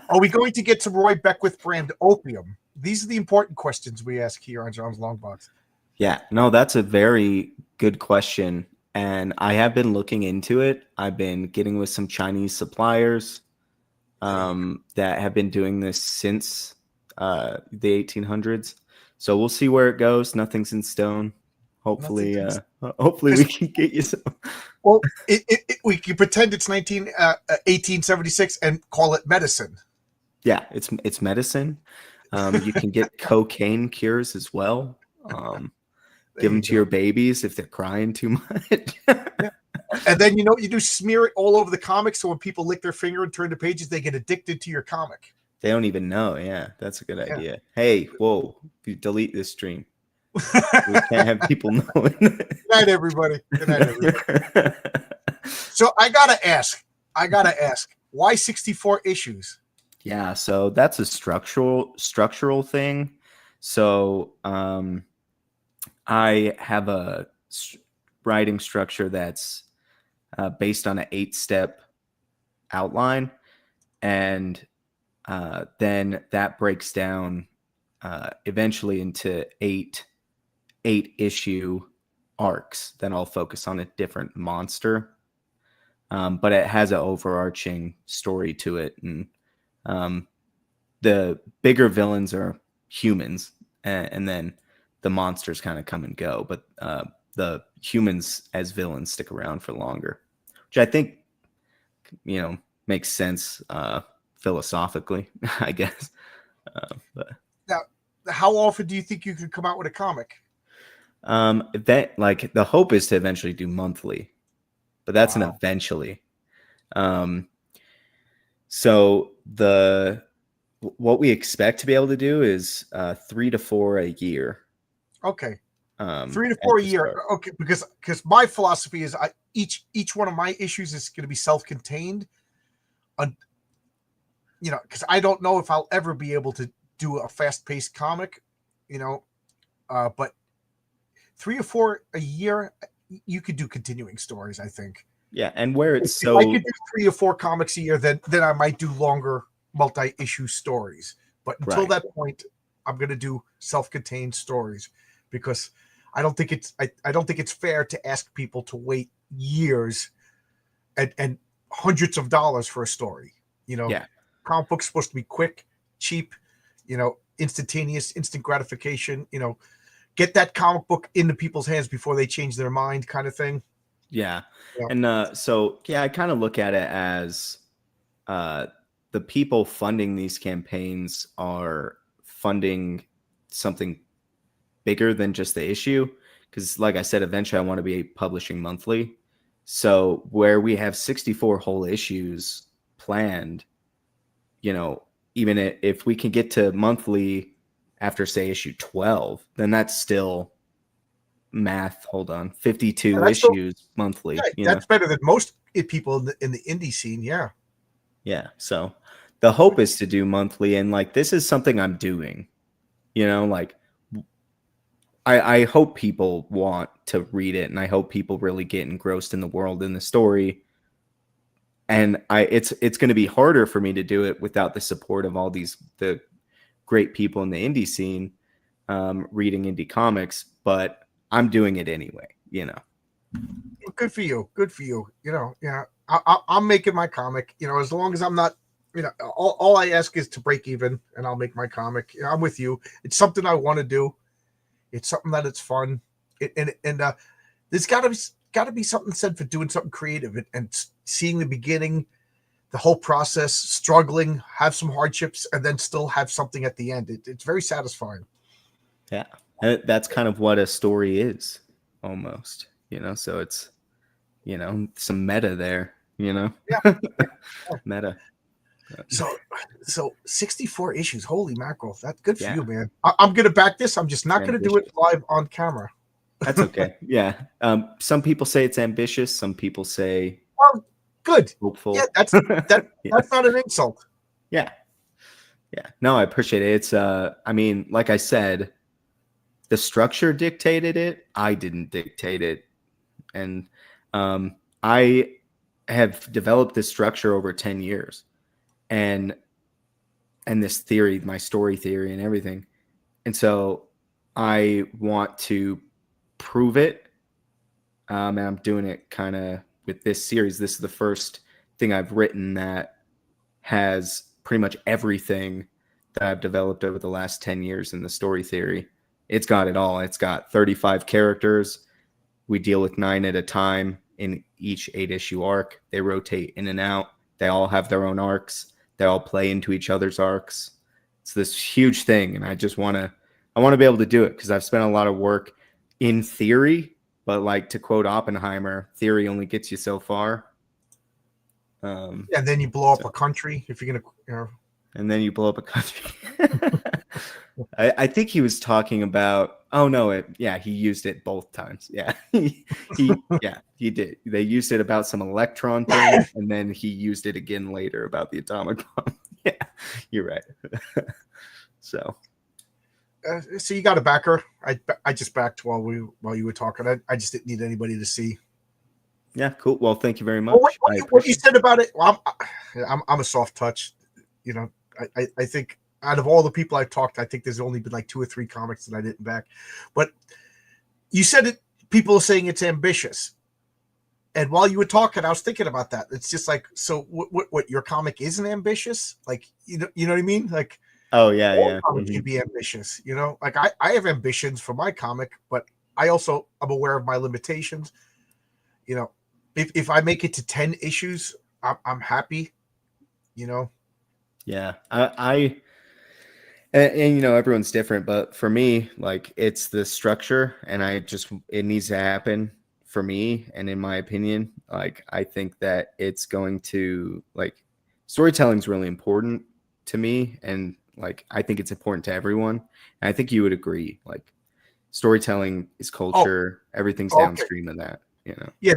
Are we going to get some Roy Beckwith brand opium? These are the important questions we ask here on John's Long Box. Yeah, no, that's a very good question. And I have been looking into it. I've been getting with some Chinese suppliers that have been doing this since the 1800s. So we'll see where it goes. Nothing's in stone. Hopefully we can get you some. Well, we can pretend it's 1876 and call it medicine. Yeah, it's medicine. You can get cocaine cures as well. Give them to your babies if they're crying too much. Yeah. And then you do smear it all over the comic, so when people lick their finger and turn the pages, they get addicted to your comic. They don't even know. Yeah, that's a good idea. Hey, whoa, if you delete this stream. We can't have people knowing. Good night, everybody. Good night, everybody. So I gotta ask, why 64 issues? Yeah, so that's a structural thing. So I have a writing structure that's based on an 8-step outline, and then that breaks down eventually into 8 issue arcs. Then I'll focus on a different monster, but it has an overarching story to it, and the bigger villains are humans, and then the monsters kind of come and go, but the humans as villains stick around for longer, which I think makes sense philosophically, I guess. But now, how often do you think you could come out with a comic? That, like, the hope is to eventually do monthly, but that's an eventually. So what we expect to be able to do is 3 to 4 a year. Okay. 3 to 4 a year. Start. Okay, because my philosophy is each one of my issues is going to be self-contained. Because I don't know if I'll ever be able to do a fast-paced comic, but 3 or 4 a year, you could do continuing stories, I think. Yeah, and where it's if I could do 3 or 4 comics a year, then I might do longer multi-issue stories. But until that point, I'm going to do self-contained stories, because I don't think it's fair to ask people to wait years and hundreds of dollars for a story. Comic books supposed to be quick, cheap, instantaneous, instant gratification. Get that comic book into people's hands before they change their mind, kind of thing. Yeah. And I kind of look at it as the people funding these campaigns are funding something bigger than just the issue, because, like I said, eventually I want to be publishing monthly. So where we have 64 whole issues planned, even if we can get to monthly after, say, issue 12, then that's still math. Hold on, 52 that's so, issues monthly. yeah, You know, that's better than most people in the indie scene. Yeah. yeah. So the hope is to do monthly, and like this is something I'm doing. You know, like I hope people want to read it, and I hope people really get engrossed in the world and the story. And it's going to be harder for me to do it without the support of all the great people in the indie scene, reading indie comics. But I'm doing it anyway. You know. Good for you. Good for you. You know, yeah. I'm making my comic. You know, as long as I'm not, you know, all I ask is to break even, and I'll make my comic. You know, I'm with you. It's something I want to do. It's something that it's fun, there's got to be something said for doing something creative and seeing the beginning, the whole process, struggling, have some hardships, and then still have something at the end. It's very satisfying. Yeah, and that's kind of what a story is, almost. You know, so it's, you know, some meta there. You know, Yeah. meta. So 64 issues. Holy mackerel! That's good for Yeah. you, man. I'm gonna back this. I'm just not gonna do it live on camera. That's okay. Yeah. Some people say it's ambitious. Some people say, Well, good. hopeful. Yeah, that's Yeah. that's not an insult. Yeah. Yeah. No, I appreciate it. It's I mean, like I said, the structure dictated it. I didn't dictate it. And I have developed this structure over 10 years. And this theory, my story theory and everything. And so I want to prove it. And I'm doing it kind of with this series. This is the first thing I've written that has pretty much everything that I've developed over the last 10 years in the story theory. It's got it all. It's got 35 characters. We deal with 9 at a time in each 8-issue arc. They rotate in and out. They all have their own arcs. They all play into each other's arcs. It's this huge thing, and I want to be able to do it because I've spent a lot of work in theory, but like to quote Oppenheimer, theory only gets you so far. And then you blow up a country if you're gonna, you know. And then you blow up a country. I think he was talking about. Oh no! He used it both times. Yeah, he did. They used it about some electron thing, and then he used it again later about the atomic bomb. Yeah, you're right. So You got a backer. I just backed while you were talking. I just didn't need anybody to see. Yeah, cool. Well, thank you very much. What you said about it, well, I'm a soft touch. You know, I think out of all the people I've talked, I think there's only been like 2 or 3 comics that I didn't back. But you said it. People are saying it's ambitious, and while you were talking, I was thinking about that. It's just like, so what your comic isn't ambitious? Like, you know what I mean? Like, oh yeah. Comics should be ambitious. You know, like I have ambitions for my comic, but I'm aware of my limitations. You know, if I make it to 10 issues, I'm happy. You know. Yeah, and you know, everyone's different, but for me, like, it's the structure, and it needs to happen for me. And in my opinion, like, I think that it's going to, like, storytelling is really important to me, and like, I think it's important to everyone. And I think you would agree, like, storytelling is culture. Everything's downstream of that, you know. Yeah,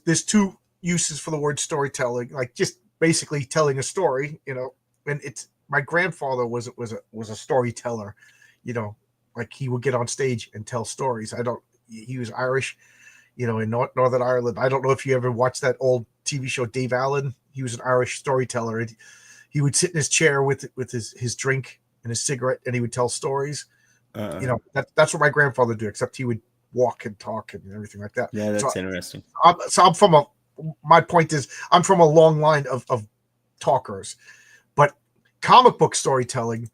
there's 2 uses for the word storytelling, like just basically telling a story, you know. And it's, my grandfather was a storyteller, you know, like he would get on stage and tell stories. He was Irish, you know, in Northern Ireland. I don't know if you ever watched that old TV show, Dave Allen. He was an Irish storyteller. And he would sit in his chair with his drink and his cigarette, and he would tell stories. You know, that's what my grandfather did, except he would walk and talk and everything like that. Yeah, that's interesting. My point is, I'm from a long line of talkers, but comic book storytelling,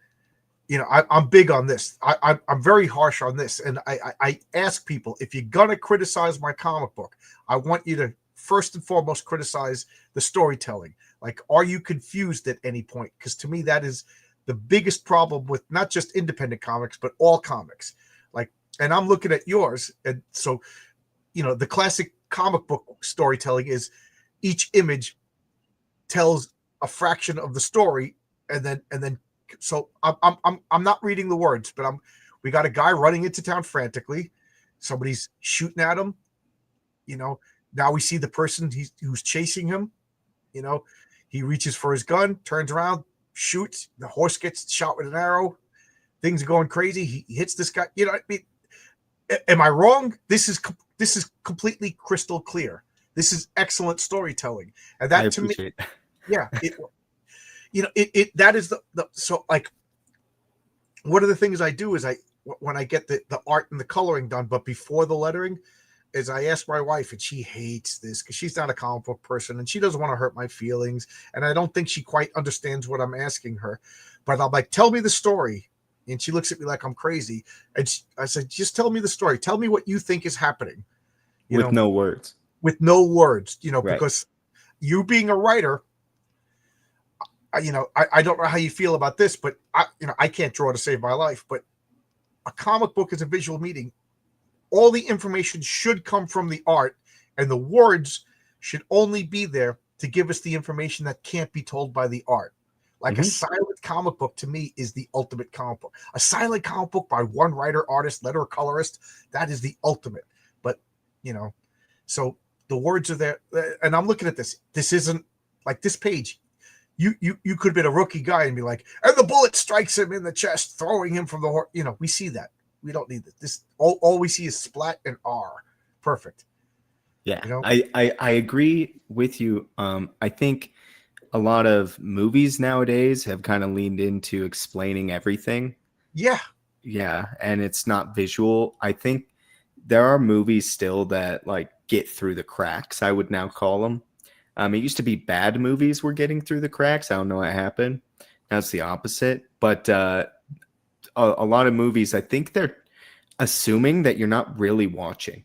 you know, I'm big on this. I'm very harsh on this, and I ask people, if you're gonna criticize my comic book, I want you to first and foremost criticize the storytelling. Like, are you confused at any point? Because to me, that is the biggest problem with not just independent comics, but all comics. Like, and I'm looking at yours, and so, you know, the classic comic book storytelling is each image tells a fraction of the story, and then so I'm not reading the words, but we got a guy running into town frantically. Somebody's shooting at him. You know, now we see the person who's chasing him. You know, he reaches for his gun, turns around, shoots. The horse gets shot with an arrow. Things are going crazy. He hits this guy. You know, I mean, am I wrong? This is completely crystal clear. This is excellent storytelling, and that to me, yeah, that is the so like one of the things I do is when I get the art and the coloring done, but before the lettering, is I ask my wife, and she hates this because she's not a comic book person and she doesn't want to hurt my feelings, and I don't think she quite understands what I'm asking her, but I'm like, tell me the story. And she looks at me like I'm crazy. And I said, just tell me the story. Tell me what you think is happening. With no words. With no words, right. Because you being a writer, I don't know how you feel about this, but I can't draw to save my life. But a comic book is a visual medium. All the information should come from the art, and the words should only be there to give us the information that can't be told by the art. Like a silent comic book to me is the ultimate comic book. A silent comic book by one writer, artist, letterer, colorist, that is the ultimate. But, so the words are there. And I'm looking at this. This isn't like this page. You could have been a rookie guy and be like, and the bullet strikes him in the chest, throwing him from the horse. We see that. We don't need this. All we see is splat and R. Perfect. Yeah, I agree with you. I think a lot of movies nowadays have kind of leaned into explaining everything. Yeah. Yeah. And it's not visual. I think there are movies still that like get through the cracks, I would now call them. It used to be bad movies were getting through the cracks. I don't know what happened. Now it's the opposite. But a lot of movies, I think they're assuming that you're not really watching.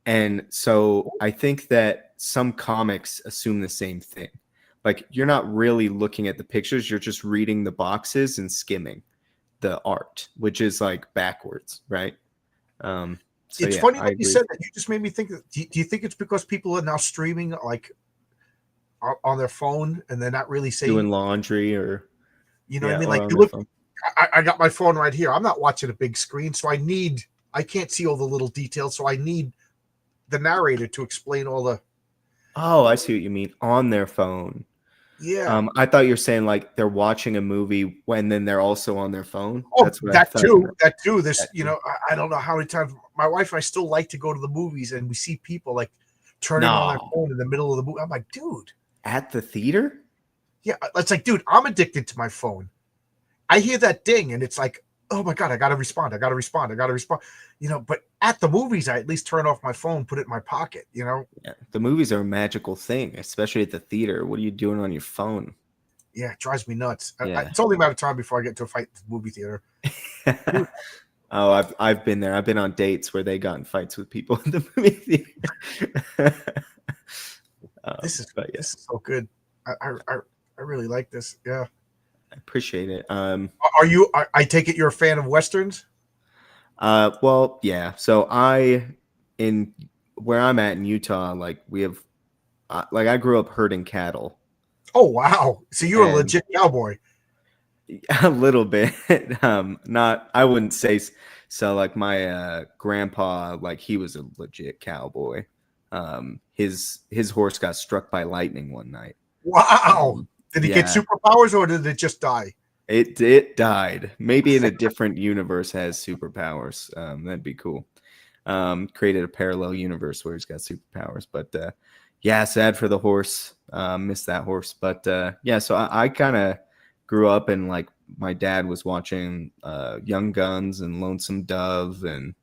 And so I think that some comics assume the same thing. Like you're not really looking at the pictures, you're just reading the boxes and skimming the art, which is like backwards, right? It's funny that you said that. You just made me think. Do you think it's because people are now streaming like on their phone and they're not really saying doing laundry or what I mean? Like you look, I got my phone right here. I'm not watching a big screen, so I can't see all the little details. So I need the narrator to explain all the. Oh, I see what you mean. On their phone. Yeah. I thought you were saying like they're watching a movie when then they're also on their phone. Oh, that's what that too. That too. This, I don't know how many times my wife and I still like to go to the movies and we see people like turning on their phone in the middle of the movie. I'm like, dude. At the theater? Yeah. It's like, dude, I'm addicted to my phone. I hear that ding and it's like, oh my God, I got to respond. But at the movies, I at least turn off my phone, put it in my pocket, Yeah. The movies are a magical thing, especially at the theater. What are you doing on your phone? Yeah, it drives me nuts. Yeah. It's only a matter of time before I get to a fight at the movie theater. Oh, I've been there. I've been on dates where they got in fights with people in the movie theater. This is so good. I really like this. Yeah. I appreciate it. Are you? I take it you're a fan of Westerns? Well, yeah. So in where I'm at in Utah, like we have, like I grew up herding cattle. Oh wow! So you're a legit cowboy. A little bit. Not. I wouldn't say so. Like my grandpa, like he was a legit cowboy. His horse got struck by lightning one night. Wow. Did he get superpowers or did it just die? It died. Maybe in a different universe has superpowers. That'd be cool. Created a parallel universe where he's got superpowers. But sad for the horse. Missed that horse. But so I kind of grew up and like my dad was watching Young Guns and Lonesome Dove and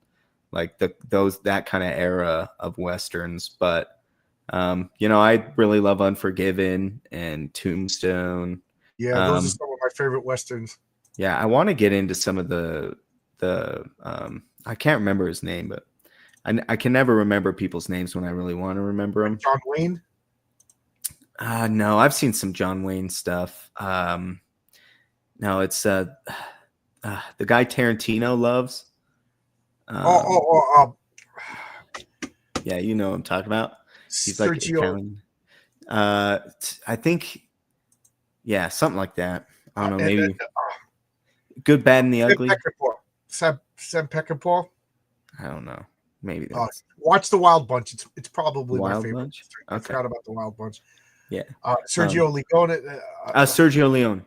like that kind of era of Westerns. But I really love Unforgiven and Tombstone. Yeah, those are some of my favorite Westerns. Yeah, I want to get into some of the I can't remember his name, but I can never remember people's names when I really want to remember them. John Wayne? No, I've seen some John Wayne stuff. No, it's the guy Tarantino loves. Yeah, you know what I'm talking about. He's like Italian. I think, something like that. I don't know, maybe Good, Bad, and the Ugly. Sam Peckinpah. I don't know. Maybe that's Watch The Wild Bunch. It's probably my Wild favorite. Bunch. I Okay. forgot about The Wild Bunch. Yeah. Sergio Leone. Sergio Leone.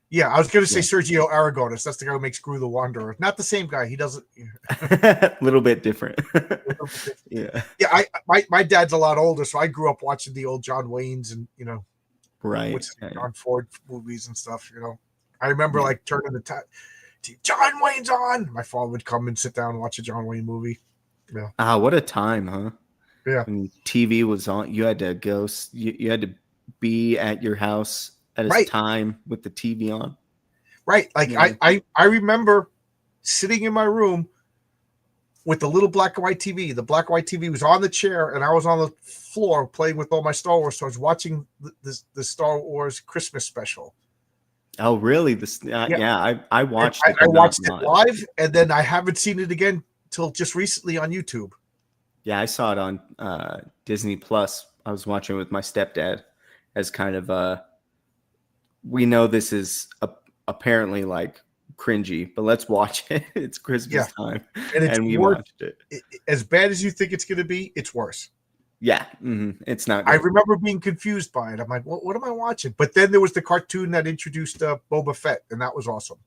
Yeah, I was going to say Yeah. Sergio Aragonis. That's the guy who makes Gru the Wanderer. Not the same guy. He doesn't. A little bit different. Yeah. Yeah, my dad's a lot older, so I grew up watching the old John Waynes and Right. John Ford movies and stuff. I remember like turning the John Wayne's on. My father would come and sit down and watch a John Wayne movie. Yeah. What a time, huh? Yeah. When TV was on, you had to go. You had to be at your house at a Right. time with the TV on. Right. Like Yeah. I remember sitting in my room with the little black and white TV. The black and white TV was on the chair, and I was on the floor playing with all my Star Wars toys, watching the Star Wars Christmas special. Oh, really? This? Yeah. I watched it. I but not watched it live. live, and then I haven't seen it again till just recently on YouTube. Yeah, I saw it on Disney Plus. I was watching it with my stepdad as kind of we know this is apparently like cringy, but let's watch it. It's Christmas time, And we worse. watched it. As bad as you think it's going to be, it's worse. Yeah, it's not. I Good. remember being confused by it. I'm like, what am I watching? But then there was the cartoon that introduced Boba Fett, and that was awesome.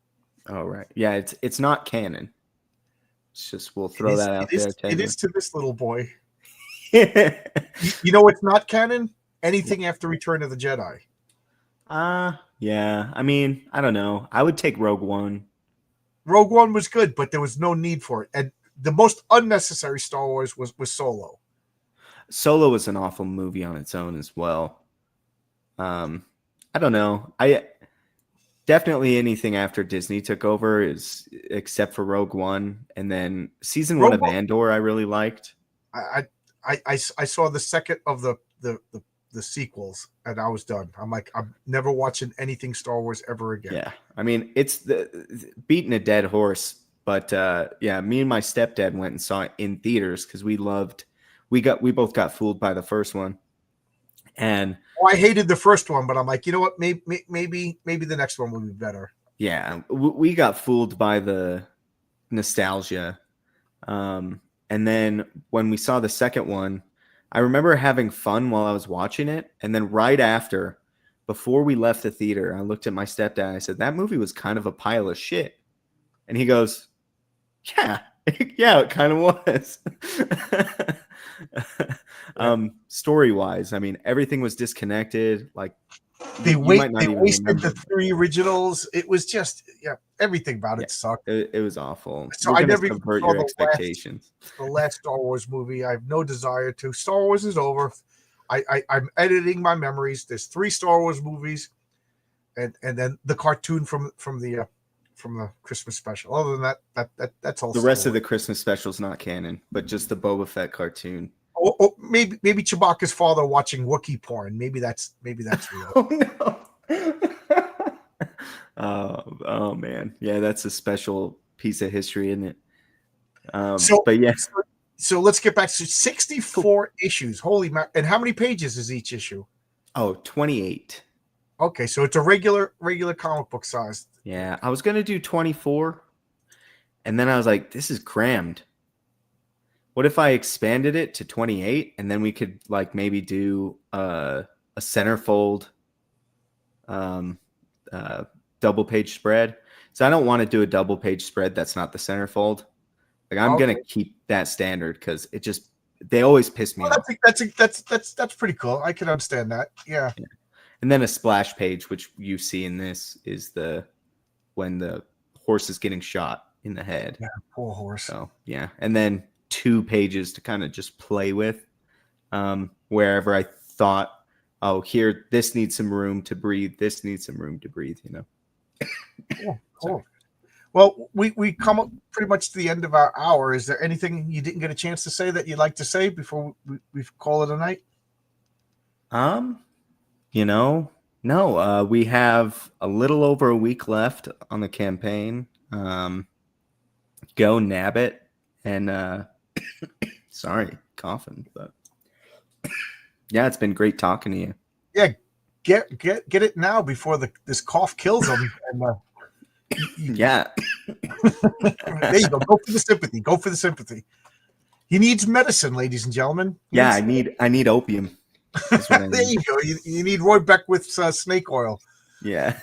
Oh, right. Yeah, it's not canon. It's just we'll throw that out there. It is to this little boy. there. You know what's not canon? Anything after Return of the Jedi. Yeah. I mean, I don't know. I would take Rogue One. Rogue One was good, but there was no need for it. And the most unnecessary Star Wars was Solo. Solo was an awful movie on its own as well. I don't know. I definitely anything after Disney took over is except for Rogue One, and then season one of Andor I really liked. I saw the second of the sequels, and I was done. I'm like, I'm never watching anything Star Wars ever again. Yeah, I mean it's beating a dead horse, but yeah, me and my stepdad went and saw it in theaters because we both got fooled by the first one, and I hated the first one, but I'm like, you know what? Maybe the next one will be better. yeah, we got fooled by the nostalgia, and then when we saw the second one, I remember having fun while I was watching it, and then right after, before we left the theater, I looked at my stepdad and I said, "That movie was kind of a pile of shit," and he goes, "Yeah, yeah, it kind of was." Story wise, I mean, everything was disconnected. Like They you might not they even wasted remember. the three originals. It was just everything about it sucked. It was awful. So You're I gonna never even subvert saw your the last- expectations. The last Star Wars movie, I have no desire to. Star Wars is over. I'm editing my memories. There's 3 Star Wars movies, and then the cartoon from the Christmas special. Other than that's all. The rest of the Christmas special is not canon, but just the Boba Fett cartoon. maybe Chewbacca's father watching Wookiee porn. Maybe that's real. Oh no! oh man, yeah, that's a special piece of history, isn't it? But yeah, So let's get back to 64 issues. Holy man! And how many pages is each issue? 28. Okay, so it's a regular comic book size. Yeah, I was gonna do 24, and then I was like, this is crammed. What if I expanded it to 28, and then we could like maybe do a centerfold, double page spread? So I don't want to do a double page spread that's not the centerfold. Like I'm gonna keep that standard because they always piss me off. That's pretty cool. I can understand that. Yeah. And then a splash page, which you see in this, is when the horse is getting shot in the head. Yeah, poor horse. So yeah, and then 2 pages to kind of just play with, wherever I thought, oh, here, this needs some room to breathe. This needs some room to breathe. Cool. Well, we come up pretty much to the end of our hour. Is there anything you didn't get a chance to say that you'd like to say before we call it a night? No. We have a little over a week left on the campaign. Go nab it, and sorry, coughing, but yeah, it's been great talking to you. Yeah, get it now before this cough kills him. And Yeah. there you go. Go for the sympathy. He needs medicine, ladies and gentlemen. He Yeah, needs- I need opium. That's what I there need. you go. You need Roy Beckwith's snake oil. Yeah.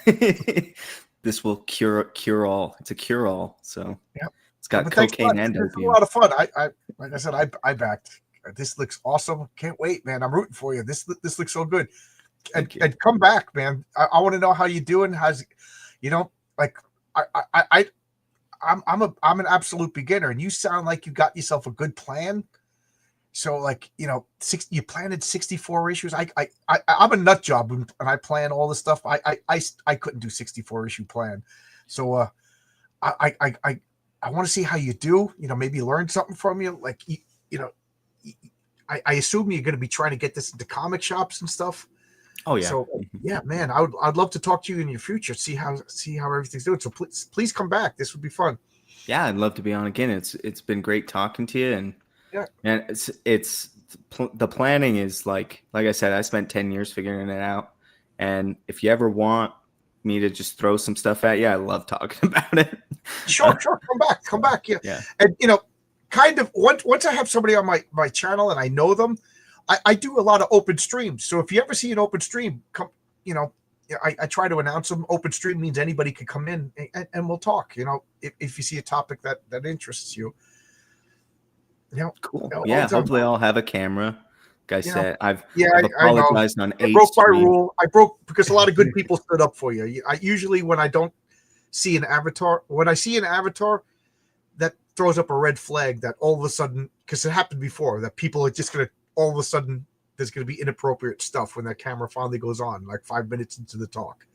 This will cure all. It's a cure all. So Yep. it's got But thanks a lot. cocaine and This was a opium. lot of fun. Like I said, I backed. This looks awesome. Can't wait, man. I'm rooting for you. This looks so good. And, Thank you. and come back, man. I want to know how you doing. How's, like I'm an absolute beginner, and you sound like you got yourself a good plan. So like, you planted 64 issues. I'm a nut job, and I plan all this stuff. I couldn't do 64 issue plan. So I want to see how you do. Maybe learn something from you. Like I assume you're going to be trying to get this into comic shops and stuff. Oh yeah. So yeah, man, I'd love to talk to you in your future. See how everything's doing. So please come back. This would be fun. Yeah, I'd love to be on again. It's been great talking to you, and the planning is like I said, I spent 10 years figuring it out. And if you ever want me to just throw some stuff at you, I love talking about it. Sure. Come back. Yeah. And kind of once I have somebody on my channel and I know them, I do a lot of open streams. So if you ever see an open stream, come, I try to announce them. Open stream means anybody can come in and we'll talk. If you see a topic that interests you. Cool. Yeah, hopefully I'll have a camera. Like I said, I've apologized on 8 I broke my streams. rule. I broke because a lot of good people stood up for you. I usually, when I don't see an avatar, when I see an avatar, that throws up a red flag that all of a sudden, because it happened before, that people are just going to, all of a sudden, there's going to be inappropriate stuff when that camera finally goes on, like 5 minutes into the talk.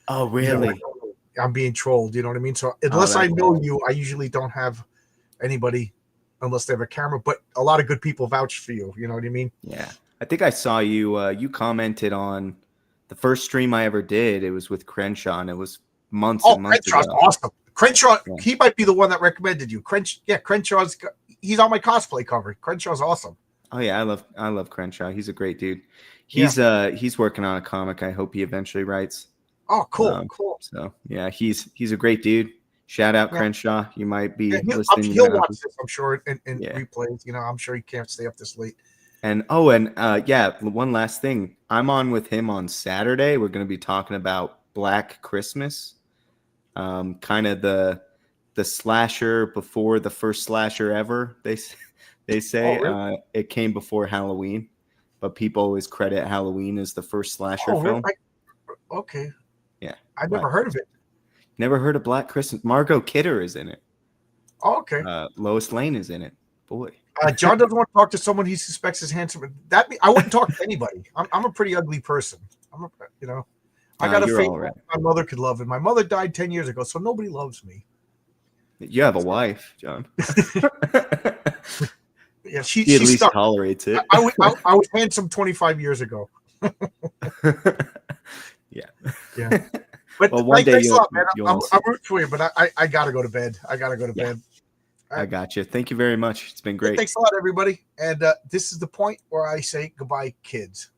Oh, really? I'm being trolled. You know what I mean? So unless I know you, I usually don't have anybody unless they have a camera, but a lot of good people vouch for you. You know what I mean? Yeah. I think I saw you, you commented on the first stream I ever did. It was with Crenshaw, and it was months and months Crenshaw's ago. awesome. Crenshaw, he might be the one that recommended you. Crenshaw's, he's on my cosplay cover. Crenshaw's awesome. Oh yeah, I love Crenshaw. He's a great dude. He's working on a comic. I hope he eventually writes. Oh, cool. So yeah, he's a great dude. Shout out Crenshaw. You might be listening. He'll watch this, I'm sure, in replays. I'm sure he can't stay up this late. And one last thing. I'm on with him on Saturday. We're going to be talking about Black Christmas, kind of the slasher before the first slasher ever. They say really? it came before Halloween, but people always credit Halloween as the first slasher film. Okay. Yeah, I've never heard of it. Never heard of Black Christmas. Margot Kidder is in it. Oh, okay. Lois Lane is in it. Boy. John doesn't want to talk to someone he suspects is handsome. I wouldn't talk to anybody. I'm a pretty ugly person. I got a face my mother could love, and my mother died 10 years ago, so nobody loves me. You have a wife, John. Yeah, she at least stuck. Tolerates it. I was handsome 25 years ago. Yeah. But one day thanks a lot, man. I'm see. rooting for you, but I gotta go to bed. Bed. I got you. Thank you very much. It's been great. Thanks a lot, everybody. And this is the point where I say goodbye, kids.